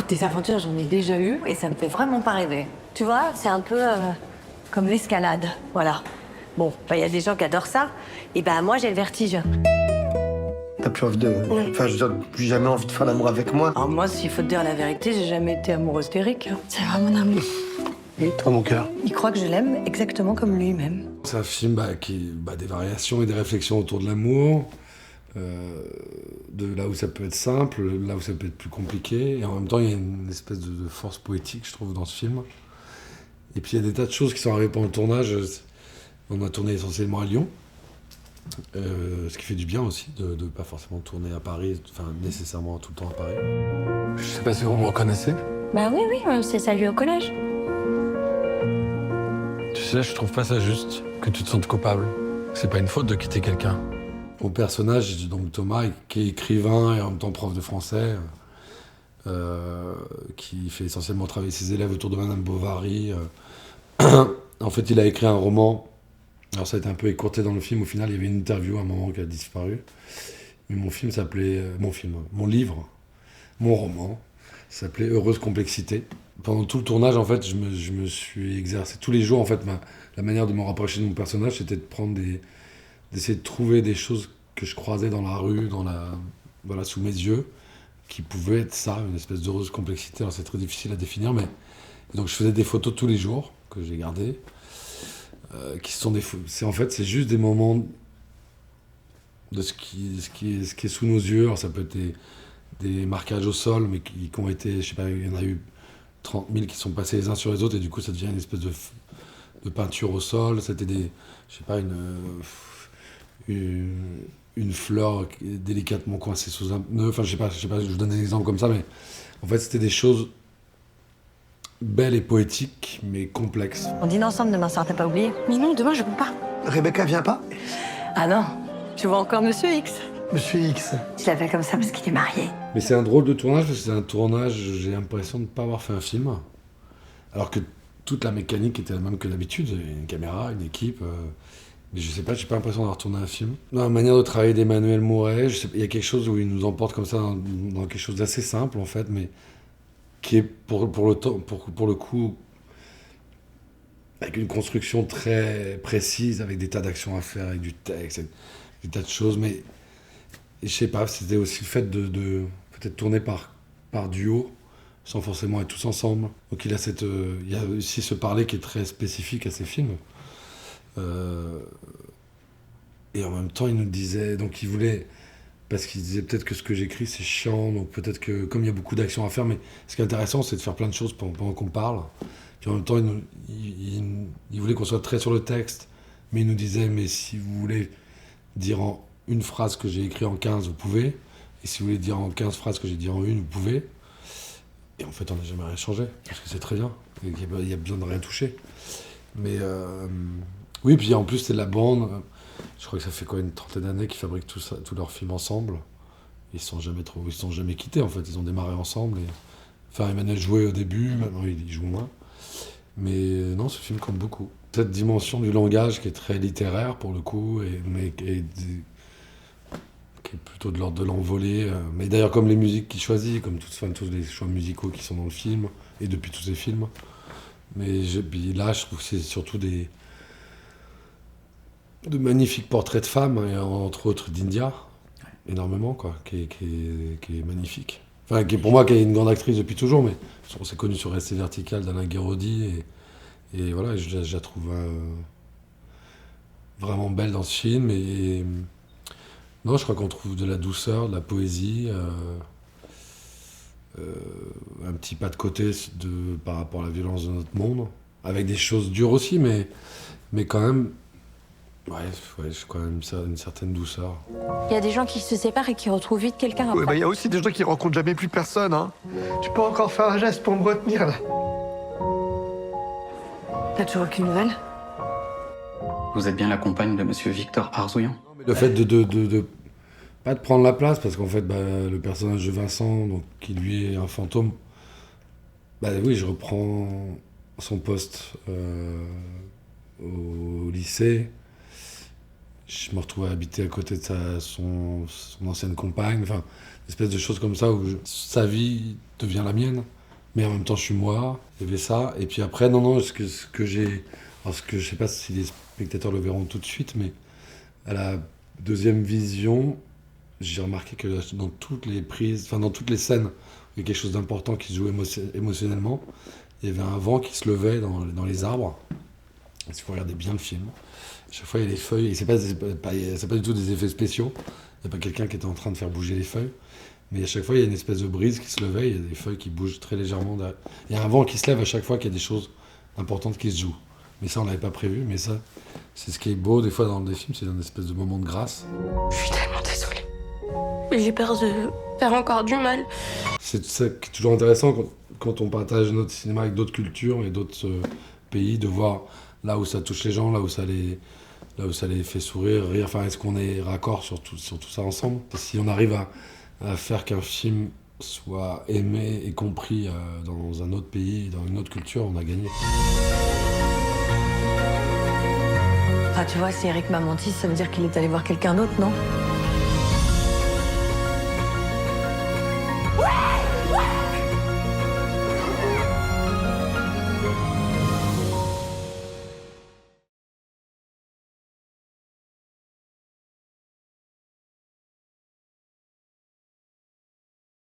Écoute, des aventures, j'en ai déjà eu et ça me fait vraiment pas rêver. Tu vois, c'est un peu comme l'escalade, voilà. Bon, il y a des gens qui adorent ça, et moi j'ai le vertige. T'as plus envie de... Enfin, je veux dire, plus jamais envie de faire l'amour avec moi. Alors moi, s'il faut te dire la vérité, j'ai jamais été amoureuse d'Eric. C'est vraiment mon amour. Et toi, mon cœur? Il croit que je l'aime exactement comme lui-même. C'est un film qui des variations et des réflexions autour de l'amour, de là où ça peut être simple, là où ça peut être plus compliqué, et en même temps il y a une espèce de force poétique, je trouve, dans ce film. Et puis il y a des tas de choses qui sont arrivées pendant le tournage. On a tourné essentiellement à Lyon, ce qui fait du bien aussi de ne pas forcément tourner à Paris, enfin nécessairement tout le temps à Paris. Je sais pas si vous me reconnaissez. Bah oui, c'est ça lui au collège. Tu sais, je trouve pas ça juste que tu te sentes coupable. C'est pas une faute de quitter quelqu'un. Mon personnage, donc Thomas, qui est écrivain et en même temps prof de français, qui fait essentiellement travailler ses élèves autour de Madame Bovary. En fait, il a écrit un roman. Alors ça a été un peu écourté dans le film. Au final, il y avait une interview à un moment qui a disparu. Mais mon film s'appelait... mon livre, mon roman, s'appelait Heureuse complexité. Pendant tout le tournage, en fait, je me suis exercé tous les jours. En fait, la manière de me rapprocher de mon personnage, c'était d'essayer de trouver des choses que je croisais dans la rue, sous mes yeux, qui pouvaient être ça, une espèce d'heureuse complexité. Alors c'est très difficile à définir, mais donc je faisais des photos tous les jours que j'ai gardées, qui sont c'est juste des moments de ce qui est sous nos yeux. Alors ça peut être des marquages au sol, mais qui ont été, je sais pas, il y en a eu 30 000 qui sont passés les uns sur les autres, et du coup ça devient une espèce de peinture au sol. C'était une fleur délicatement coincée sous un pneu. Enfin, je sais pas, je vous donne des exemples comme ça, mais en fait c'était des choses belles et poétiques, mais complexes. On dîne ensemble demain soir, t'as pas oublié? Mais non, demain je peux pas. Rebecca vient pas? Ah non, tu vois encore Monsieur X. Monsieur X. Je l'appelle comme ça parce qu'il est marié. Mais c'est un drôle de tournage, parce que c'est un tournage, j'ai l'impression de ne pas avoir fait un film, alors que toute la mécanique était la même que d'habitude, une caméra, une équipe, mais je sais pas, j'ai pas l'impression d'avoir tourné un film. Dans la manière de travailler d'Emmanuel Mouret, il y a quelque chose où il nous emporte comme ça dans quelque chose d'assez simple en fait, mais qui est pour le coup avec une construction très précise, avec des tas d'actions à faire, avec du texte, avec des tas de choses, mais je sais pas, c'était aussi le fait de peut-être tourner par duo, sans forcément être tous ensemble. Donc il y a aussi ce parler qui est très spécifique à ces films. Et en même temps, il nous disait, donc il voulait, parce qu'il disait peut-être que ce que j'écris c'est chiant, donc peut-être que comme il y a beaucoup d'actions à faire, mais ce qui est intéressant c'est de faire plein de choses pendant qu'on parle. Puis en même temps, il voulait qu'on soit très sur le texte, mais il nous disait, mais si vous voulez dire en une phrase que j'ai écrit en 15, vous pouvez, et si vous voulez dire en 15 phrases que j'ai dit en une, vous pouvez. Et en fait, on n'a jamais rien changé, parce que c'est très bien, il y a besoin de rien toucher. Mais oui, puis en plus, c'est de la bande. Je crois que ça fait une trentaine d'années qu'ils fabriquent tous leurs films ensemble. Ils se sont jamais quittés, en fait. Ils ont démarré ensemble. Enfin, Emmanuel jouait au début, maintenant il joue moins. Mais non, ce film compte beaucoup. Cette dimension du langage qui est très littéraire, pour le coup, qui est plutôt de l'ordre de l'envolée. Mais d'ailleurs, comme les musiques qu'il choisit, comme tous les choix musicaux qui sont dans le film, et depuis tous ces films. Mais puis là, je trouve que c'est surtout de magnifiques portraits de femmes, et entre autres d'India, énormément, quoi, qui est magnifique. Enfin, pour moi, qui est une grande actrice depuis toujours, mais on s'est connu sur Rester vertical d'Alain Guéraudy, et voilà, je la trouve vraiment belle dans ce film. Et non, je crois qu'on trouve de la douceur, de la poésie, un petit pas de côté par rapport à la violence de notre monde, avec des choses dures aussi, mais quand même, j'ai quand même une certaine douceur. Il y a des gens qui se séparent et qui retrouvent vite quelqu'un après. Ouais, y a aussi des gens qui rencontrent jamais plus personne, hein. Tu peux encore faire un geste pour me retenir, là? T'as toujours aucune nouvelle? Vous êtes bien la compagne de monsieur Victor Arzouillan? Le fait pas de prendre la place, parce qu'en fait, le personnage de Vincent, donc, qui lui est un fantôme, oui, je reprends son poste au lycée. Je me retrouvais à habiter à côté de son ancienne compagne, enfin, une espèce de choses comme ça où sa vie devient la mienne, mais en même temps je suis moi, il y avait ça. Et puis après, non, ce que j'ai... Parce que je sais pas si les spectateurs le verront tout de suite, mais à la deuxième vision, j'ai remarqué que dans toutes les prises, enfin dans toutes les scènes, il y a quelque chose d'important qui se joue émotionnellement. Il y avait un vent qui se levait dans les arbres. Il faut regarder bien le film. À chaque fois, il y a les feuilles, et c'est pas du tout des effets spéciaux. Il n'y a pas quelqu'un qui était en train de faire bouger les feuilles. Mais à chaque fois, il y a une espèce de brise qui se levait, il y a des feuilles qui bougent très légèrement. Il y a un vent qui se lève à chaque fois qu'il y a des choses importantes qui se jouent. Mais ça, on l'avait pas prévu, mais ça, c'est ce qui est beau des fois dans des films, c'est un espèce de moment de grâce. Je suis tellement désolée. Mais j'ai peur de faire encore du mal. C'est ça qui est toujours intéressant quand on partage notre cinéma avec d'autres cultures et d'autres pays, de voir là où ça touche les gens, là où ça les fait sourire, rire. Enfin, est-ce qu'on est raccord sur tout ça ensemble? Si on arrive à faire qu'un film soit aimé et compris dans un autre pays, dans une autre culture, on a gagné. Enfin, tu vois, si Eric m'a menti, ça veut dire qu'il est allé voir quelqu'un d'autre, non?